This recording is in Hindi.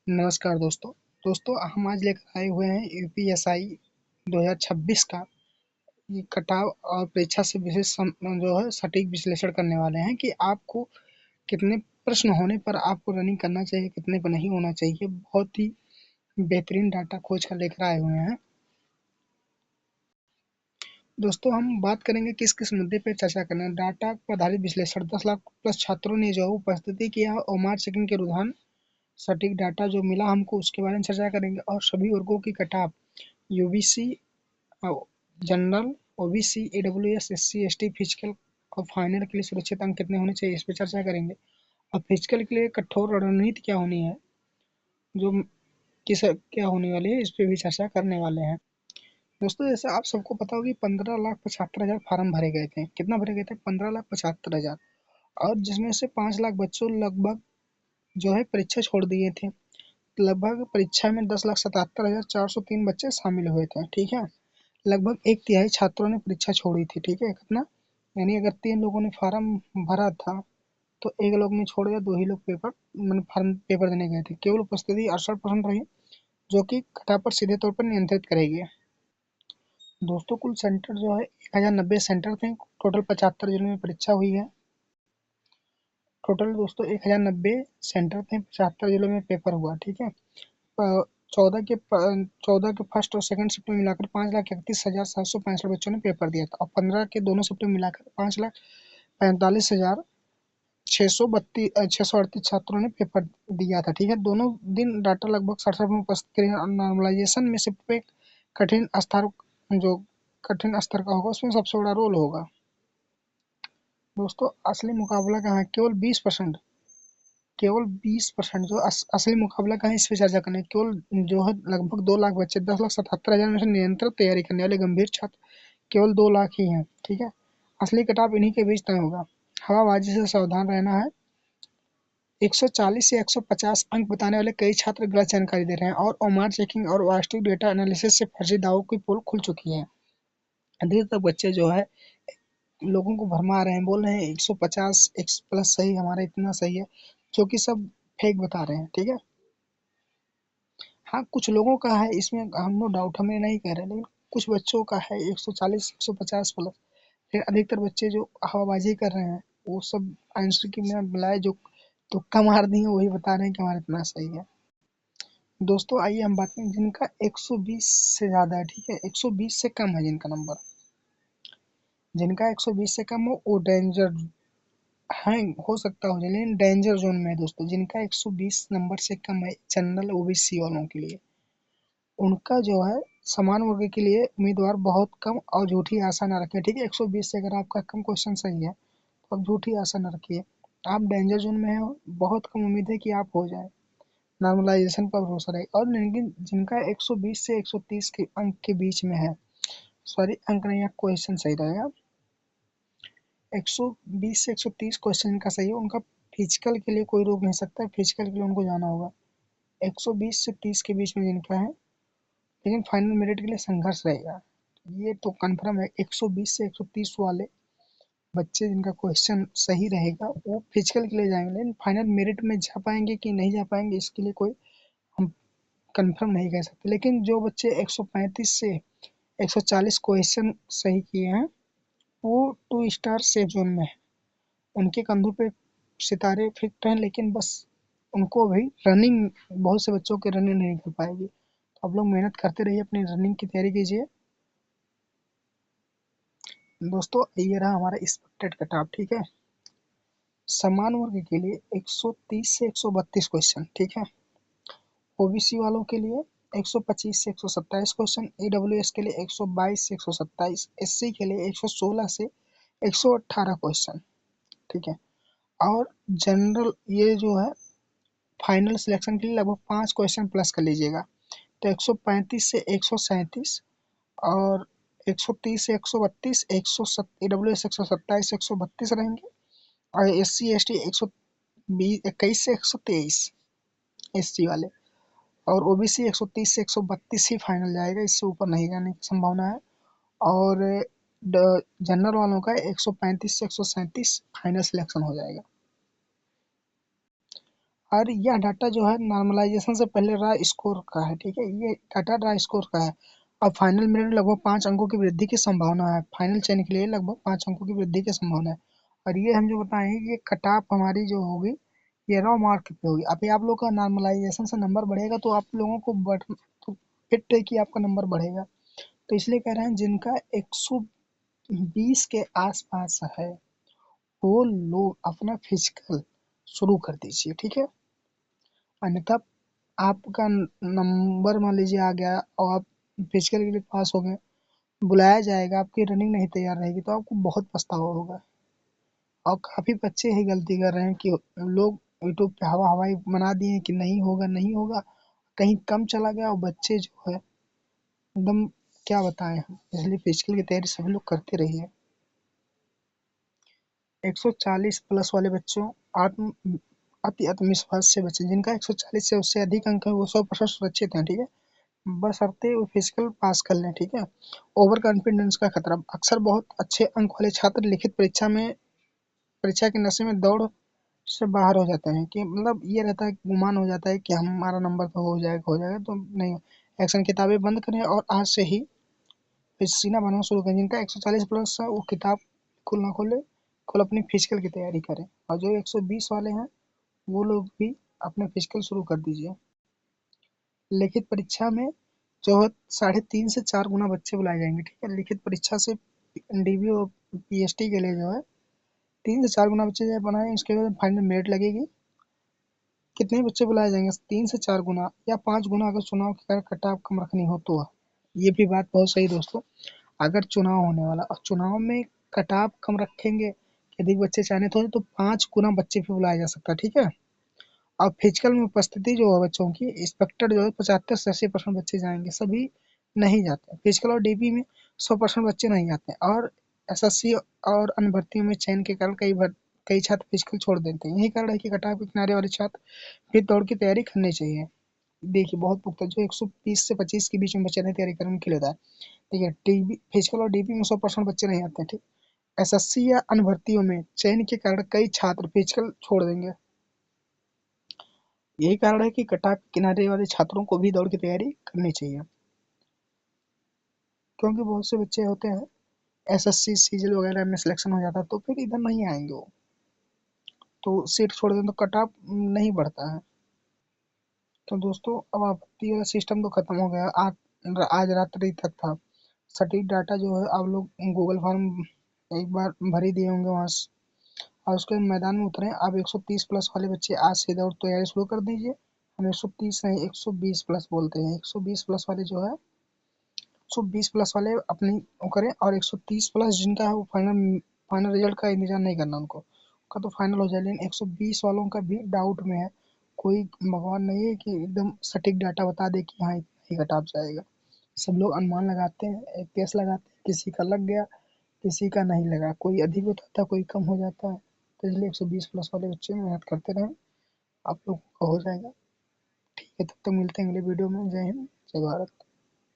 नमस्कार दोस्तों हम आज लेकर आए हुए हैं यूपीएसआई 2026 का ये कटाव और परीक्षा से विशेष जो है सटीक विश्लेषण करने वाले हैं कि आपको कितने प्रश्न होने पर आपको रनिंग करना चाहिए, कितने पर नहीं होना चाहिए। बहुत ही बेहतरीन डाटा खोज कर लेकर आए हुए हैं। दोस्तों हम बात करेंगे किस किस मुद्दे पर चर्चा करना है। डाटा पर आधारित विश्लेषण 10 लाख प्लस छात्रों ने जो उपस्थिति किया और मार्च सेकंड के रुझान सटीक डाटा जो मिला हमको उसके बारे में चर्चा करेंगे और सभी वर्गों की कटाव UBC, general, OBC, EWS, SC, ST, physical और फाइनल के लिए सुरक्षित अंक कितने होने चाहिए, इस पर चर्चा करेंगे। और फिजिकल के लिए कठोर रणनीति क्या होनी है, जो किस क्या होने वाली है, इस पर भी चर्चा करने वाले हैं। दोस्तों जैसे आप सबको पता होगी 15,75,000 फार्म भरे गए थे। कितना भरे गए थे? 15,75,000। और जिसमें से 5 लाख बच्चों लगभग जो है परीक्षा छोड़ दिए थे। लगभग परीक्षा में 10,77,403 बच्चे शामिल हुए थे। ठीक है, लगभग एक तिहाई छात्रों ने परीक्षा छोड़ी थी। ठीक है, कितना, यानी अगर 3 लोगों ने फार्म भरा था तो एक लोग ने छोड़ दिया, 2 ही लोग फार्म पेपर देने गए थे। केवल उपस्थिति 68% रही, जो कि कटा पर सीधे तौर पर नियंत्रित करेगी। दोस्तों कुल सेंटर जो है 1090 सेंटर थे। टोटल 75 जिलों में परीक्षा हुई है। टोटल दोस्तों 1090 सेंटर थे, 75 जिलों में पेपर हुआ। ठीक है, 14 के फर्स्ट और सेकंड शिफ्ट में मिलाकर 5,31,765 बच्चों ने पेपर दिया था और 15 के दोनों शिफ्ट में मिलाकर 5,45,638 छात्रों ने पेपर दिया था। ठीक है, दोनों दिन डाटा लगभग 67 में उपस्थित करें और नॉर्मलाइजेशन में शिफ्ट पे कठिन स्तर जो कठिन स्तर का होगा उसमें सबसे बड़ा रोल होगा। दोस्तों असली मुकाबला कहाँ है? केवल 20% जो असली मुकाबला कहाँ है, इस पे चर्चा करनी है। केवल जो है लगभग 2 लाख बच्चे, 10,77,000 में से निरंतर तैयारी करने वाले गंभीर छात्र केवल 2 लाख ही हैं। ठीक है, असली कटाव इन्हीं के बीच तय होगा। हवाबाजी से सावधान रहना है। 140 से 150 अंक बताने वाले कई छात्र गलत जानकारी दे रहे हैं और ओमार चेकिंग और वास्तविक डेटा एनालिसिस से फर्जी दावों की पोल खुल चुकी है। अधिकतर बच्चे जो है लोगों को भरमा रहे हैं, बोल रहे हैं 150 एक्स प्लस सही, हमारा इतना सही है, जो कि सब फेक बता रहे हैं। ठीक है, हाँ कुछ लोगों का है इसमें, हम नो डाउट, हमें नहीं कह रहे, लेकिन कुछ बच्चों का है 140 150 प्लस। लेकिन अधिकतर बच्चे जो हवाबाजी कर रहे हैं वो सब आंसर की में मिलाए जो तुक्का मार दिए वही बता रहे हैं कि हमारा इतना सही है। दोस्तों आइए हम बात करें जिनका 120 से ज़्यादा है। ठीक है, 120 से कम है जिनका नंबर, जिनका 120 से कम हो वो डेंजर है, हो सकता हो, लेकिन डेंजर जोन में है। दोस्तों जिनका 120 नंबर से कम है, जनरल ओबीसी वालों के लिए, उनका जो है समान वर्ग के लिए उम्मीदवार बहुत कम और झूठी आशा न रखें। ठीक है, 120 से अगर आपका कम क्वेश्चन सही है तो आप झूठी आशा न रखिए। आप डेंजर जोन में हो, बहुत कम उम्मीद है कि आप हो जाए, नॉर्मलाइजेशन पर भरोसा रहे। और लेकिन जिनका 120 से 130 के अंक के बीच में है, सॉरी अंक नहीं, क्वेश्चन सही रहेगा, 120 से 130 क्वेश्चन का सही है, उनका फिजिकल के लिए कोई रोक नहीं सकता, फिजिकल के लिए उनको जाना होगा। 120 से 30 के बीच में जिनका है, लेकिन फाइनल मेरिट के लिए संघर्ष रहेगा, ये तो कंफर्म है। 120 से 130 वाले बच्चे जिनका क्वेश्चन सही रहेगा वो फिजिकल के लिए जाएंगे, लेकिन फाइनल मेरिट में जा पाएंगे कि नहीं जा पाएंगे इसके लिए कोई हम कंफर्म नहीं कह सकते। लेकिन जो बच्चे 135 से 140 क्वेश्चन सही किए हैं वो 2 स्टार सेफ जोन में है, उनके कंधों पे सितारे फिट हैं, लेकिन बस उनको अभी रनिंग, बहुत से बच्चों की रनिंग नहीं कर पाएगी। तो आप लोग मेहनत करते रहिए, अपनी रनिंग की तैयारी कीजिए। दोस्तों ये रहा हमारा एक्सपेक्टेड कट ऑफ। ठीक है, समान वर्ग के लिए 130 से 132 क्वेश्चन। ठीक है, ओबीसी वालों के लिए 125 से 127 क्वेश्चन, ईडब्ल्यूएस के लिए 122 से 127, एससी के लिए 116 से 118 क्वेश्चन। ठीक है, और जनरल ये जो है फाइनल सिलेक्शन के लिए लगभग 5 क्वेश्चन प्लस कर लीजिएगा, तो 135 से 137 और 130 से 132, 100 ईडब्ल्यूएस 127 से 132 रहेंगे और एससी एसटी 121 से 123 एससी वाले, और ओबीसी 130 से 132 ही फाइनल जाएगा, इससे ऊपर नहीं जाने की संभावना है। और जनरल वालों का 135 से 137 फाइनल सिलेक्शन हो जाएगा। और यह डाटा जो है नॉर्मलाइजेशन से पहले रॉ स्कोर का है, ठीक है, ये डाटा रॉ स्कोर का है। और फाइनल मेरिट में लगभग 5 अंकों की वृद्धि की संभावना है, फाइनल चयन के लिए लगभग 5 अंकों की वृद्धि की संभावना है। और ये हम जो बताएं ये कट ऑफ हमारी जो होगी ये रॉ मार्क पे होगी। अभी आप लोग का नॉर्मलाइजेशन से नंबर बढ़ेगा तो आप लोगों को तो फिट है कि आपका नंबर बढ़ेगा। तो इसलिए कह रहे हैं जिनका 120 के आसपास है वो लोग अपना फिजिकल शुरू कर दीजिए, ठीक है। अन्यथा आपका नंबर मान लीजिए आ गया और आप फिजिकल के लिए पास हो गए, बुलाया जाएगा, आपकी रनिंग नहीं तैयार रहेगी तो आपको बहुत पछतावा होगा। और काफ़ी बच्चे ही गलती कर रहे हैं कि लोग यूट्यूब पे हवा हवाई बना दिए हैं कि नहीं होगा नहीं होगा, कहीं कम चला गया और बच्चे जो है एकदम क्या बताएं हम। इसलिए फिजिकल की तैयारी सभी लोग करते रहिए। 140 प्लस वाले बच्चों आत्म अति आत्मविश्वास से बचें। जिनका 140 से उससे अधिक अंक है वो 100% सुरक्षित हैं, ठीक है। बशर्ते वो फिजिकल पास कर लें, ठीक है। ओवर कॉन्फिडेंस का खतरा। अक्सर बहुत अच्छे अंक वाले छात्र लिखित परीक्षा के नशे में दौड़ से बाहर हो जाते हैं कि मतलब ये रहता है गुमान हो जाता है कि हमारा नंबर तो हो जाएगा तो नहीं। एक्शन किताबें बंद करें और आज से ही सीना बनाना शुरू करें। जिनका 140 प्लस है वो किताब खुल ना खोले, खुद अपनी फिजिकल की तैयारी करें। और जो 120 वाले हैं वो लोग भी अपने फिजिकल शुरू कर दीजिए। लिखित परीक्षा में जो है 3.5 से 4 गुना बच्चे बुलाए जाएंगे, ठीक है। लिखित परीक्षा से डीबी और पीएचडी के लिए जो है 3 से 4 गुना बच्चे जो बनाए, उसके बाद फाइनल मेरिट लगेगी। कितने बच्चे बुलाए जाएंगे? 3 से 4 गुना या 5 गुना अगर चुनाव की अगर कट ऑफ कम रखनी हो तो। ये भी बात बहुत सही दोस्तों। अगर चुनाव होने वाला और चुनाव में कट ऑफ कम रखेंगे, यदि बच्चे चयनित हो तो 5 गुना बच्चे भी बुलाया जा सकता है, ठीक है। और फिजिकल में उपस्थिति जो है बच्चों की एक्सपेक्टेड जो है 75 से 80% बच्चे जाएंगे, सभी नहीं जाते फिजिकल और डीपी में। 100% बच्चे नहीं जाते और एसएससी और अन्य भर्तियों में चयन के कारण कई छात्र फिजिकल छोड़ देते हैं। यही कारण है कि कटाव के किनारे वाले छात्र फिर दौड़ की तैयारी करनी चाहिए। देखिए बहुत पुख्ता जो 120 से 25 के बीच में बच्चे नहीं तैयारी करने उनके लिए होता है, ठीक है। टीबी फिजिकल और डीपी में 100% बच्चे नहीं आते हैं, ठीक। एसएससी या अन्य भर्तियों में चयन के कारण कई छात्र फिजिकल छोड़ देंगे। यही कारण है कि कटाव के किनारे वाले छात्रों को भी दौड़ की तैयारी करनी चाहिए, क्योंकि बहुत से बच्चे होते हैं एसएससी सीजीएल वगैरह में सिलेक्शन हो जाता है तो फिर इधर नहीं आएंगे वो, तो सीट छोड़ दें तो कटाव नहीं बढ़ता है। तो दोस्तों अब आपत्ति वाला सिस्टम तो खत्म हो गया। आज रात्रि तक था। सटीक डाटा जो है आप लोग गूगल फॉर्म एक बार भर ही दिए होंगे वहाँ से, और उसके मैदान में उतरे। अब 130 प्लस वाले बच्चे आज से दौड़ तैयारी शुरू कर दीजिए। हम 130 नहीं 120 प्लस बोलते हैं। 120 प्लस वाले जो है 120 प्लस वाले अपनी वो करें, और 130 प्लस जिनका है वो फाइनल रिजल्ट का इंतजार नहीं करना उनको, उनका तो फाइनल हो जाए। लेकिन 120 वालों का भी डाउट में है, कोई भगवान नहीं है कि एकदम सटीक डाटा बता दे कि हाँ इतना ही कट ऑफ जाएगा। सब लोग अनुमान लगाते हैं, एक केस लगाते हैं, किसी का लग गया किसी का नहीं लगा, कोई अधिक बताता है कोई कम हो जाता है। तो इसलिए 120 प्लस वाले बच्चे मेहनत करते रहें, आप लोग का हो जाएगा। ठीक है, तब तक मिलते हैं अगले वीडियो में। जय हिंद, जय भारत।